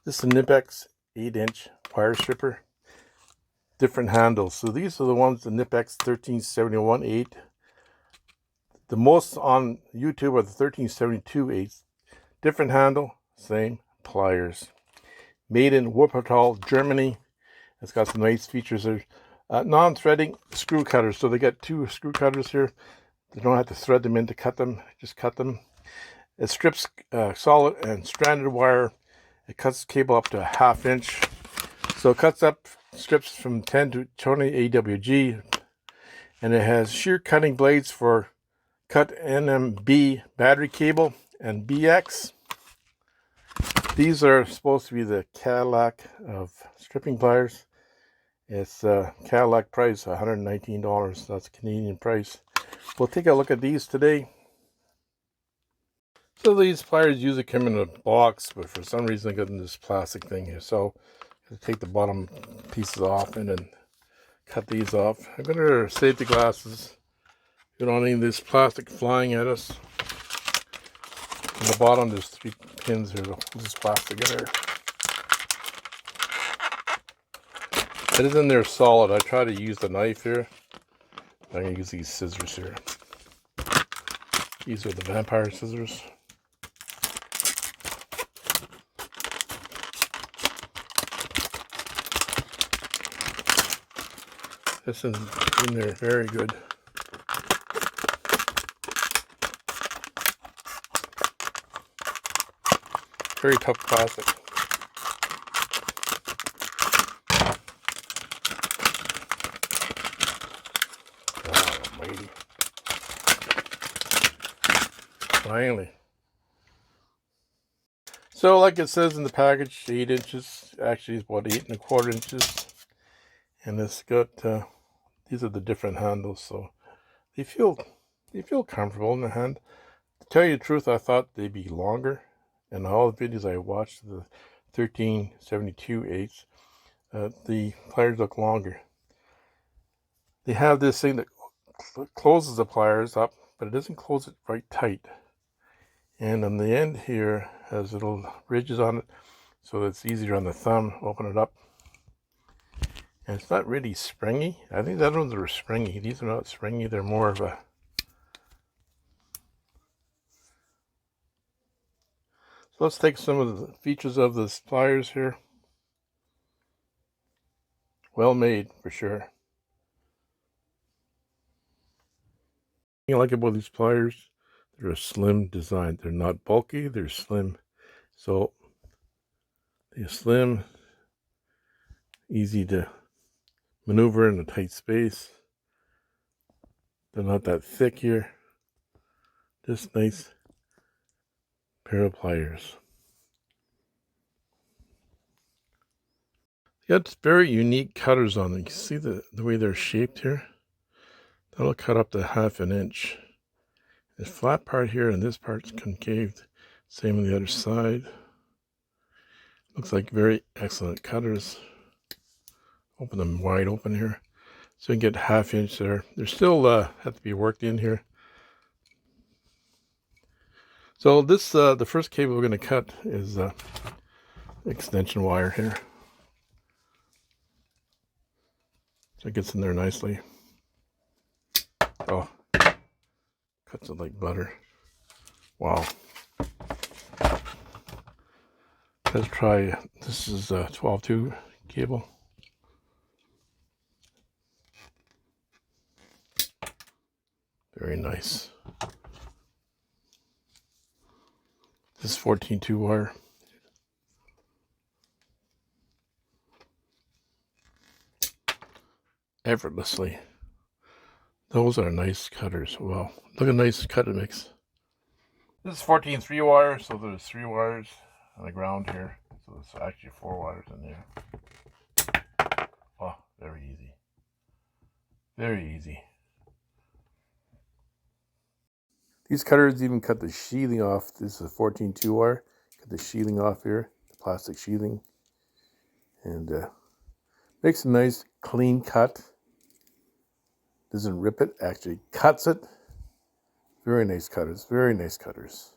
This is a Knipex 8-inch wire stripper. Different handles. So these are the ones, the Knipex 1371-8. The most on YouTube are the 1372-8. Different handle, same pliers. Made in Wuppertal, Germany. It's got some nice features there. Non-threading screw cutters. So they got two screw cutters here. They don't have to thread them in to cut them. Just cut them. It strips solid and stranded wire. It cuts cable up to a 1/2 inch. So it cuts up strips from 10 to 20 AWG. And it has shear cutting blades for cut NMB battery cable and BX. These are supposed to be the Cadillac of stripping pliers. It's Cadillac price, $119. That's Canadian price. We'll take a look at these today. So these pliers usually come in a box, but for some reason they got in this plastic thing here. So I'll take the bottom pieces off and then cut these off. I'm going to wear safety glasses. You don't need this plastic flying at us. On the bottom there's 3 pins here to hold this plastic together. It is in there solid. I try to use the knife here. I'm going to use these scissors here. These are the vampire scissors. This is in there very good. Very tough plastic. Oh, almighty. Finally. So like it says in the package, 8 inches. Actually it's about 8 1/4 inches. And it's got these are the different handles, so they feel comfortable in the hand. To tell you the truth, I thought they'd be longer. And all the videos I watched, the 1372-8s, the pliers look longer. They have this thing that closes the pliers up, but it doesn't close it right tight. And on the end here has little ridges on it, so it's easier on the thumb. Open it up. And it's not really springy. I think the other ones are springy. These are not springy. They're more of a... So let's take some of the features of the pliers here. Well made, for sure. What I like about these pliers, they're a slim design. They're not bulky, they're slim. So they're slim, easy to maneuver in a tight space. They're not that thick here. Just nice pair of pliers. They got very unique cutters on them. You can see the way they're shaped here. That'll cut up to 1/2 inch. This flat part here and this part's concaved. Same on the other side. Looks like very excellent cutters. Open them wide open here. So you can get 1/2 inch there. They're still have to be worked in here. So this, the first cable we're going to cut is extension wire here. So it gets in there nicely. Oh, cuts it like butter. Wow. Let's try, this is a 12-2 cable. Very nice. This is 14-2 wire. Effortlessly. Those are nice cutters. Well, look at a nice cut mix. This is 14-3 wire, so there's 3 wires on the ground here. So there's actually 4 wires in there. Oh, very easy. Very easy. These cutters even cut the sheathing off. This is a 14-2 wire. Cut the sheathing off here, the plastic sheathing. And makes a nice clean cut. Doesn't rip it, actually cuts it. Very nice cutters, very nice cutters.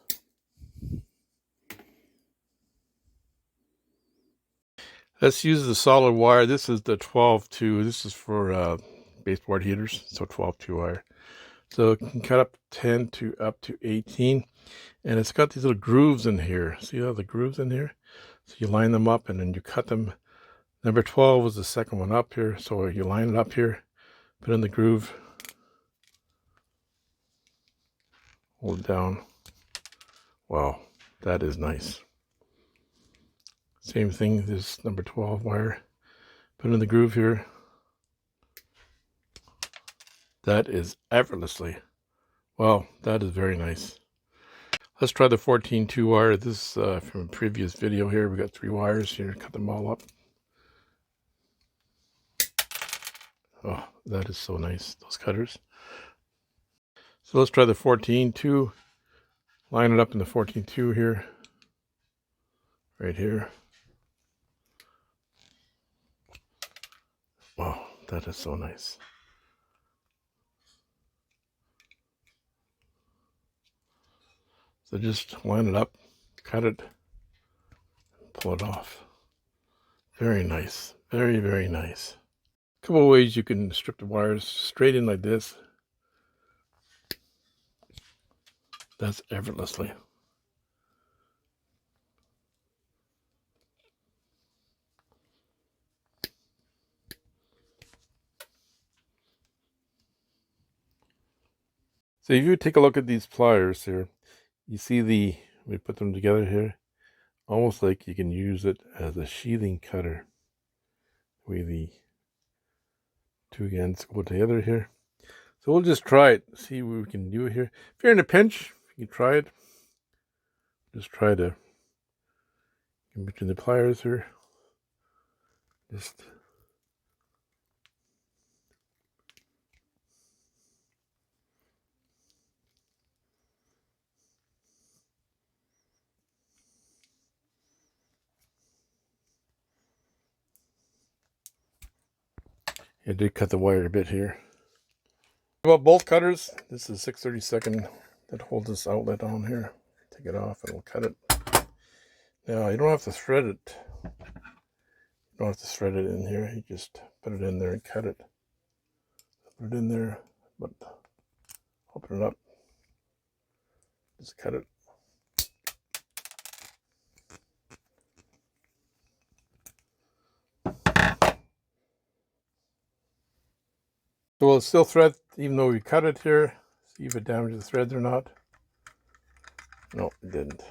Let's use the solid wire. This is the 12-2. This is for baseboard heaters, so 12-2 wire. So it can cut up 10 to up to 18. And it's got these little grooves in here. See all the grooves in here? So you line them up and then you cut them. Number 12 was the second one up here. So you line it up here, put in the groove, hold it down. Wow, that is nice. Same thing, this number 12 wire. Put in the groove here. That is effortlessly. Wow, that is very nice. Let's try the 14-2 wire. This is from a previous video here. We got 3 wires here. Cut them all up. Oh, that is so nice, those cutters. So let's try the 14-2. Line it up in the 14-2 here. Right here. Wow, that is so nice. So just line it up, cut it, pull it off. Very nice. Very, very nice. A couple of ways you can strip the wires straight in like this. That's effortlessly. So if you take a look at these pliers here, you see we put them together here, almost like you can use it as a sheathing cutter. The way the two ends go together here. So we'll just try it, see what we can do here. If you're in a pinch, you can try it. Just try to in between the pliers here. Just I did cut the wire a bit here. About bolt cutters, this is 6/32 that holds this outlet on here. Take it off and we'll cut it. Now you don't have to thread it. You don't have to thread it in here. You just put it in there and cut it. Put it in there, but open it up. Just cut it. So we'll still thread even though we cut it here. See if it damages the threads or not. No, it didn't.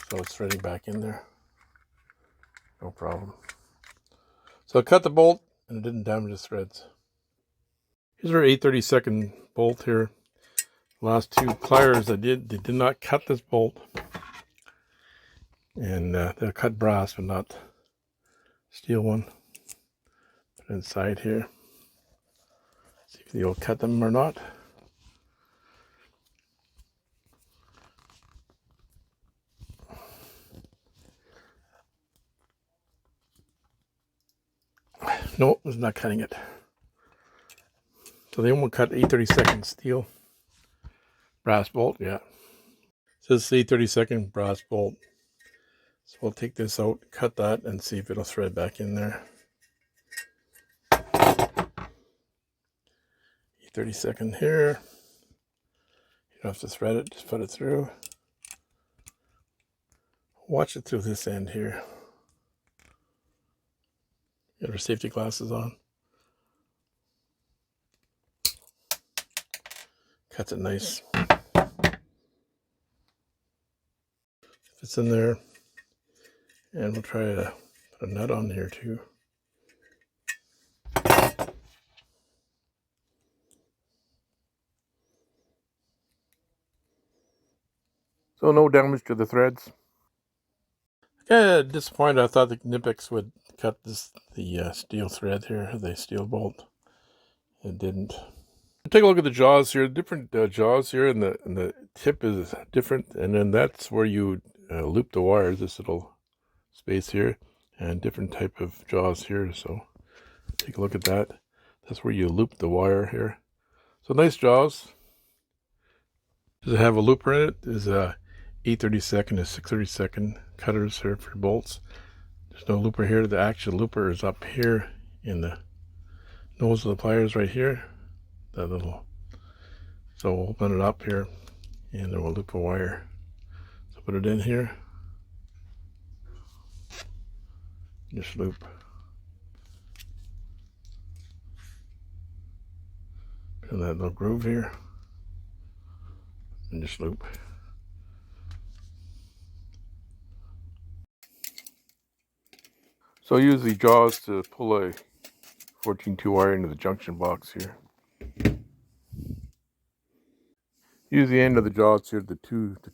So it's threading back in there. No problem. So I cut the bolt and it didn't damage the threads. Here's our 8/32 bolt here. Last 2 pliers they did not cut this bolt. And they'll cut brass but not steel one. Put it inside here. See if you'll cut them or not. No, it's not cutting it. So they won't cut 8/32 steel. Brass bolt, yeah. So this is 8/32 brass bolt. So we'll take this out, cut that, and see if it'll thread back in there. 8/32 here. You don't have to thread it, just put it through. Watch it through this end here. Get our safety glasses on. Cuts it nice. Fits in there. And we'll try to put a nut on here too. So no damage to the threads. Yeah, disappointed. I thought the Knipex would cut the steel thread here, the steel bolt. It didn't. Take a look at the jaws here. Different jaws here, and the tip is different. And then that's where you loop the wires. This little space here, and different type of jaws here. So take a look at that. That's where you loop the wire here. So nice jaws. Does it have a looper in it? Is 8/32 to 6/32 cutters here for bolts. There's no looper here. The actual looper is up here in the nose of the pliers right here. That little. So we'll open it up here and then we'll loop a wire. So put it in here. Just loop. In that little groove here. And just loop. So use the jaws to pull a 14-2 wire into the junction box here. Use the end of the jaws here to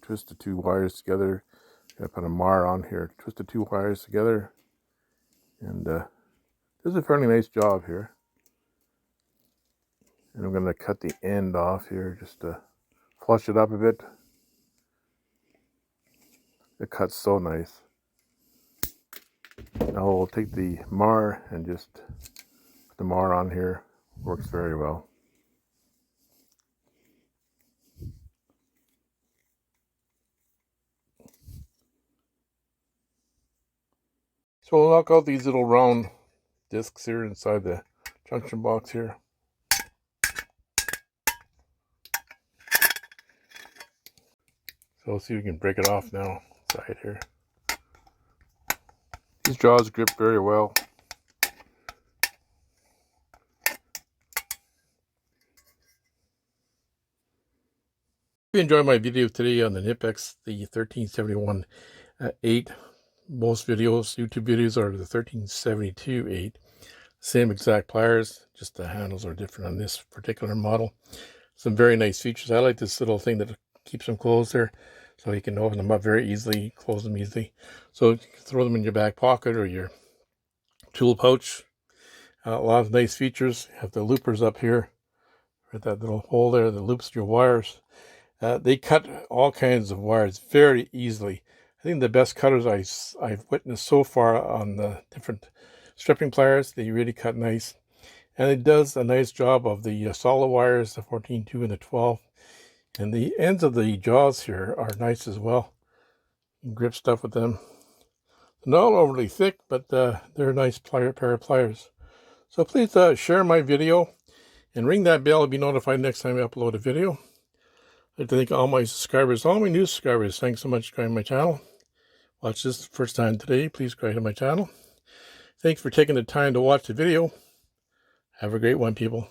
twist the two wires together. I put a mar on here to twist the two wires together. And this is a fairly nice job here. And I'm going to cut the end off here just to flush it up a bit. It cuts so nice. Now we'll take the mar and just put the mar on here. Works very well. So we'll knock out these little round discs here inside the junction box here. So we'll see if we can break it off now inside here. These jaws grip very well. If you enjoyed my video today on the Knipex, the 1371-8, most videos, YouTube videos, are the 1372-8. Same exact pliers, just the handles are different on this particular model. Some very nice features. I like this little thing that keeps them closed there, so you can open them up very easily, close them easily. So you can throw them in your back pocket or your tool pouch. A lot of nice features. You have the loopers up here, with that little hole there that loops your wires. They cut all kinds of wires very easily. I think the best cutters I've witnessed so far on the different stripping pliers. They really cut nice. And it does a nice job of the solid wires, the 14-2 and the 12. And the ends of the jaws here are nice as well. You can grip stuff with them. Not overly thick, but they're a nice pair of pliers. So please share my video and ring that bell to be notified next time I upload a video. I'd like to thank all my subscribers, all my new subscribers. Thanks so much for joining my channel. Watch this the first time today, please subscribe to my channel. Thanks for taking the time to watch the video. Have a great one, people.